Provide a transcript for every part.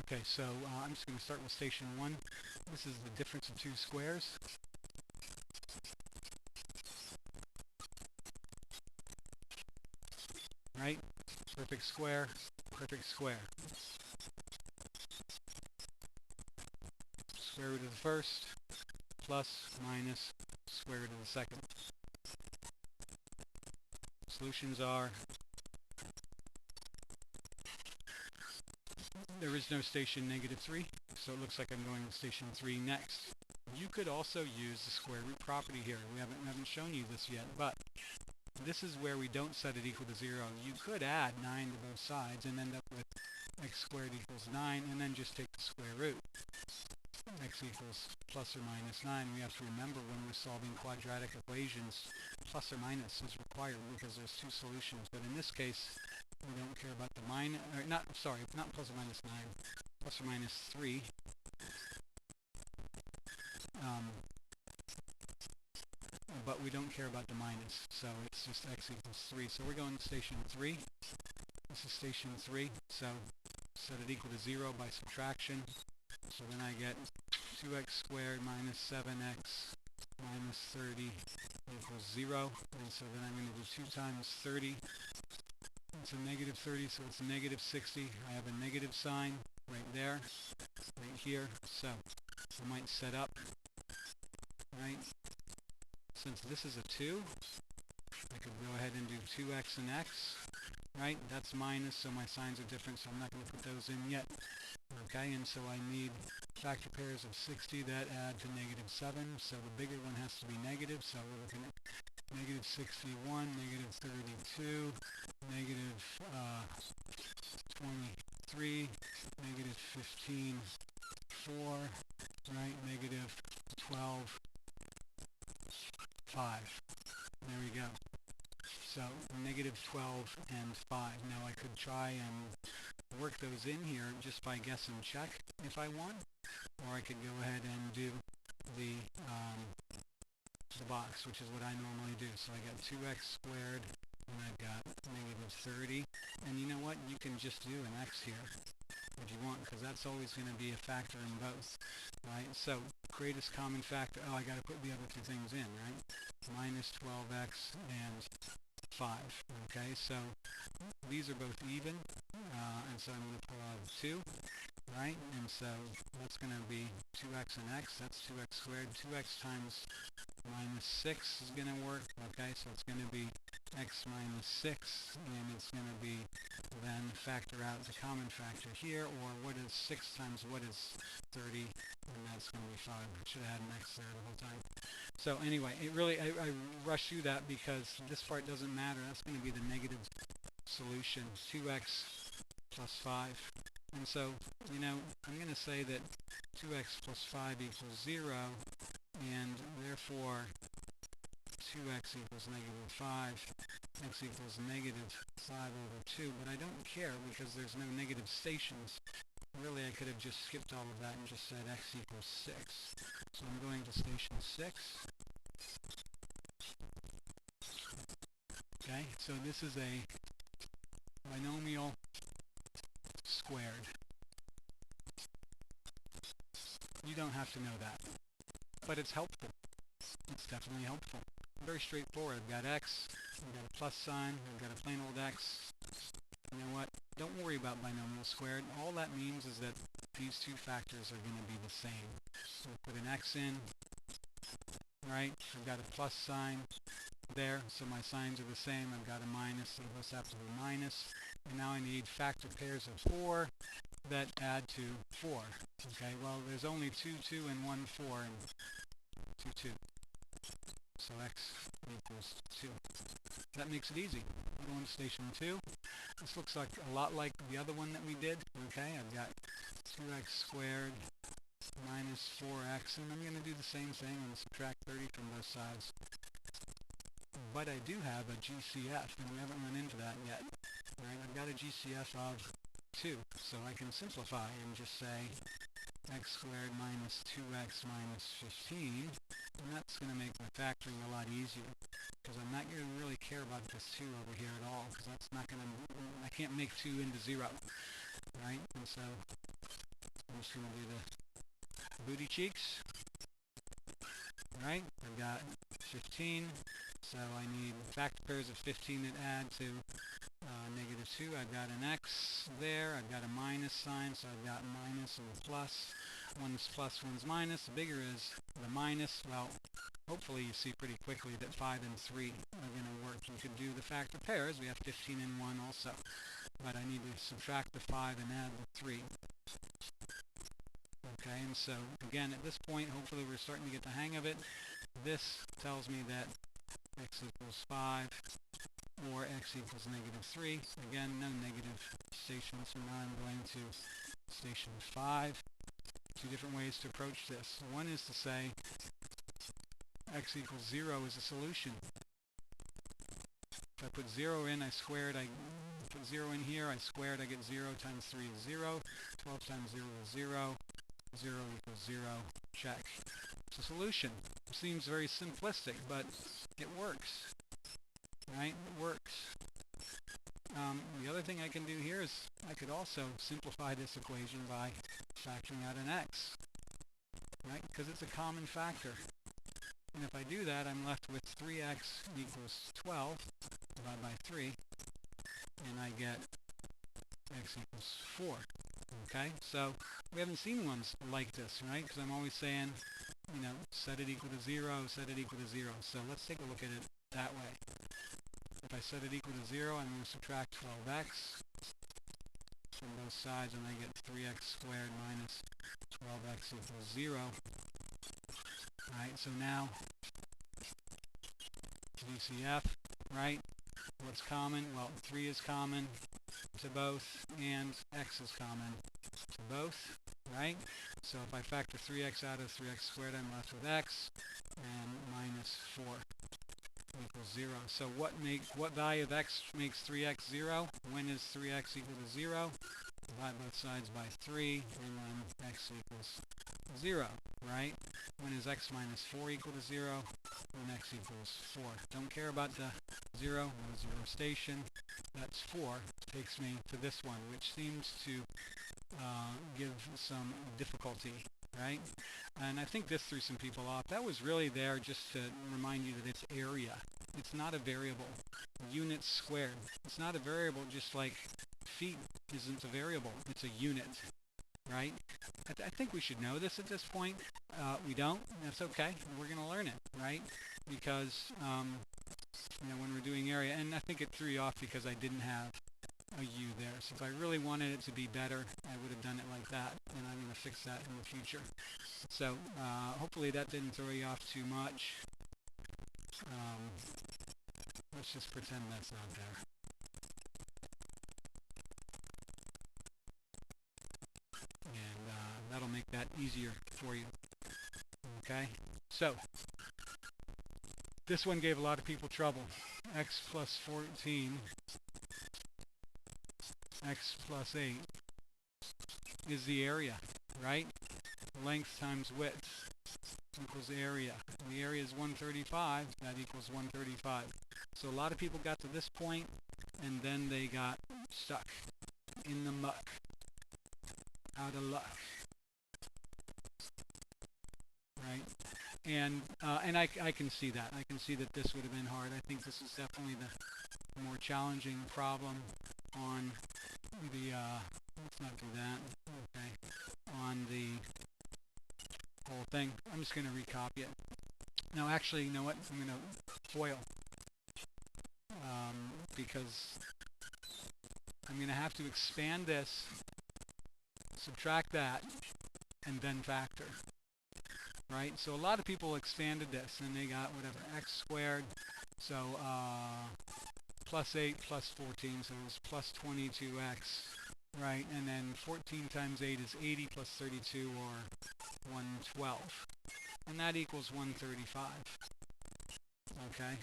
Okay, so I'm just going to start with station 1. This is the difference of two squares. Right? Perfect square, perfect square. Square root of the first, plus, minus, square root of the second. Solutions are, there is no station -3, so it looks like I'm going to station 3 next. You could also use the square root property here. We haven't shown you this yet, but this is where we don't set it equal to 0. You could add 9 to both sides and end up with x squared equals 9, and then just take the square root. X equals plus or minus 9. We have to remember when we're solving quadratic equations, plus or minus is required because there's two solutions. But in this case, we don't care about the minus, or not plus or minus 9, plus or minus 3. But we don't care about the minus, so it's just x equals 3. So we're going to station 3. This is station 3, so set it equal to 0 by subtraction. So then I get 2x squared minus 7x minus 30 equals 0. And so then I'm going to do 2 times 30. It's a negative 30, so it's negative 60. I have a negative sign right there, right here. So I might set up, right? Since this is a 2, I could go ahead and do 2x and x, right? That's minus, so my signs are different, so I'm not going to put those in yet. Okay, and so I need factor pairs of 60 that add to negative 7, so the bigger one has to be negative, so we're looking at negative 61, negative 32, negative 23, negative 15, 4, right, negative 12, 5. There we go. So negative 12 and 5. Now I could try and work those in here just by guess and check if I want, or I could go ahead and do the box, which is what I normally do. So I got 2x squared, and I've got negative 30. And you know what? You can just do an x here if you want, because that's always going to be a factor in both, right? So greatest common factor. Oh, I got to put the other two things in, right? Minus 12x and 5. Okay, so these are both even, and so I'm going to pull out 2, right? And so that's going to be 2x and x. That's 2x squared. 2x times minus 6 is going to work. Okay, so it's going to be x minus 6, and it's going to be then factor out the common factor here, or what is 6 times what is 30, and that's going to be 5. I should have had an x there the whole time. So anyway, I rushed through that because this part doesn't matter. That's going to be the negative solution, 2x plus 5. And so, you know, I'm going to say that 2x plus 5 equals 0, and therefore 2x equals negative 5, x equals negative 5 over 2, but I don't care because there's no negative stations. Really, I could have just skipped all of that and just said x equals 6. So I'm going to station 6. Okay, so this is a binomial squared. You don't have to know that, but it's helpful. It's definitely helpful. Very straightforward. I've got x, I've got a plus sign, I've got a plain old x. You know what? Don't worry about binomial squared. All that means is that these two factors are going to be the same. So we'll put an x in, right? I've got a plus sign there, so my signs are the same. I've got a minus, so this has to be minus. And now I need factor pairs of 4 that add to 4. Okay, well, there's only 2, 2, and 1, 4, and 2, 2. So x equals 2. That makes it easy. We're going to station 2. This looks like a lot like the other one that we did. Okay, I've got 2x squared minus 4x, and I'm going to do the same thing. I'm going to subtract 30 from both sides. But I do have a GCF, and we haven't run into that yet. Right, I've got a GCF of 2, so I can simplify and just say x squared minus 2x minus 15, and that's going to make my factoring a lot easier, because I'm not going to really care about this 2 over here at all, because that's not going to, I can't make 2 into 0, right? And so I'm just going to do the booty cheeks. Right? I've got 15, so I need factor pairs of 15 that add to negative 2. I've got an x there. I've got a minus sign, so I've got minus and plus. One's plus, one's minus. The bigger is the minus. Well, hopefully you see pretty quickly that 5 and 3 are going to work. You could do the factor pairs. We have 15 and 1 also. But I need to subtract the 5 and add the 3. Okay, and so again, at this point, hopefully we're starting to get the hang of it. This tells me that x equals 5 or x equals negative 3. Again, no negative station, so now I'm going to station 5. Two different ways to approach this. One is to say x equals 0 is a solution. If I put 0 in, I square it. I put 0 in here, I square it, I get 0 times 3 is 0. 12 times 0 is 0. 0 equals 0. Check. It's a solution. It seems very simplistic, but it works. Right? It works. The other thing I can do here is I could also simplify this equation by factoring out an x. Right? Because it's a common factor. And if I do that, I'm left with 3x equals 12 divided by 3. And I get x equals 4. Okay, so we haven't seen ones like this, right? Because I'm always saying, you know, set it equal to 0, set it equal to 0. So let's take a look at it that way. If I set it equal to 0, I'm going to subtract 12x from both sides, and I get 3x squared minus 12x equals 0. Alright, so now VCF, right? What's common? Well, 3 is common to both, and x is common to both, right? So if I factor 3x out of 3x squared, I'm left with x, and minus 4 equals 0. So what value of x makes 3x 0? When is 3x equal to 0? Divide both sides by 3, and then x equals 0, right? When is x minus 4 equal to 0? When x equals 4. Don't care about the 0, no 0 station. That's 4. Takes me to this one, which seems to give some difficulty, right? And I think this threw some people off. That was really there just to remind you that it's area. It's not a variable. Units squared. It's not a variable, just like feet isn't a variable. It's a unit, right? I think we should know this at this point. We don't. That's okay. We're going to learn it, right? Because you know, when we're doing area, and I think it threw you off because I didn't have a U there. So if I really wanted it to be better, I would have done it like that, and I'm going to fix that in the future. So hopefully that didn't throw you off too much. Let's just pretend that's not there. And that'll make that easier for you. Okay? So this one gave a lot of people trouble. X plus 14, x plus 8 is the area, right? Length times width equals area. And the area is 135. That equals 135. So a lot of people got to this point, and then they got stuck in the muck. Out of luck. Right? And I can see that. I can see that this would have been hard. I think this is definitely the more challenging problem on the, let's not do that, okay, on the whole thing. I'm just going to recopy it. Now actually, you know what, I'm going to FOIL, because I'm going to have to expand this, subtract that, and then factor. Right? So a lot of people expanded this, and they got whatever, x squared, so plus 8 plus 14, so it was plus 22x, right? And then 14 times 8 is 80 plus 32, or 112. And that equals 135. Okay?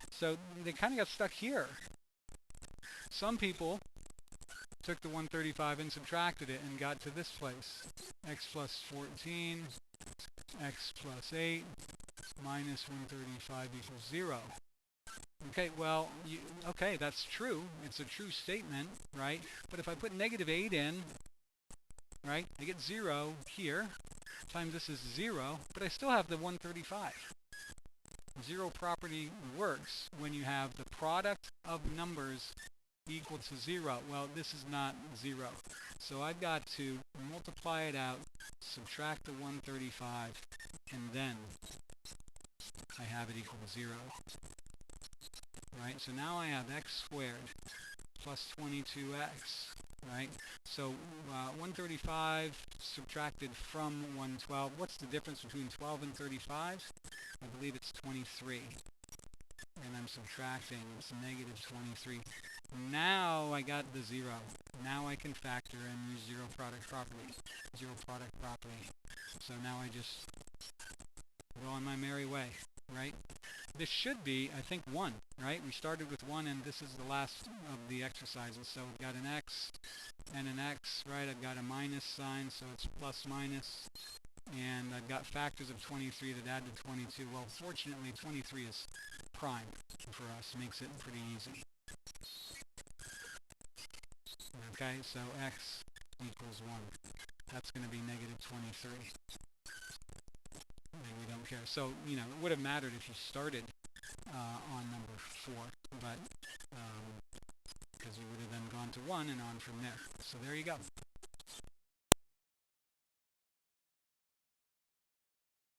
So they kind of got stuck here. Some people took the 135 and subtracted it and got to this place. X plus 14, x plus 8 minus 135 equals 0. Okay, well, okay, that's true. It's a true statement, right? But if I put negative 8 in, right? I get 0 here, times this is 0, but I still have the 135. Zero property works when you have the product of numbers equal to 0. Well, this is not 0. So I've got to multiply it out, subtract the 135, and then I have it equal to 0. Right? So now I have x squared plus 22x. Right? So 135 subtracted from 112. What's the difference between 12 and 35? I believe it's 23. And I'm subtracting, it's negative 23. Now I got the 0. Now I can factor and use zero product property. Zero product property. So now I just go on my merry way, right? This should be, I think, 1, right? We started with 1 and this is the last of the exercises. So we've got an x and an x, right? I've got a minus sign, so it's plus minus. And I've got factors of 23 that add to 22. Well, fortunately, 23 is prime for us. Makes it pretty easy. Okay, so x equals 1. That's going to be negative 23. And we don't care. So, you know, it would have mattered if you started on number 4, but because we would have then gone to 1 and on from there. So there you go.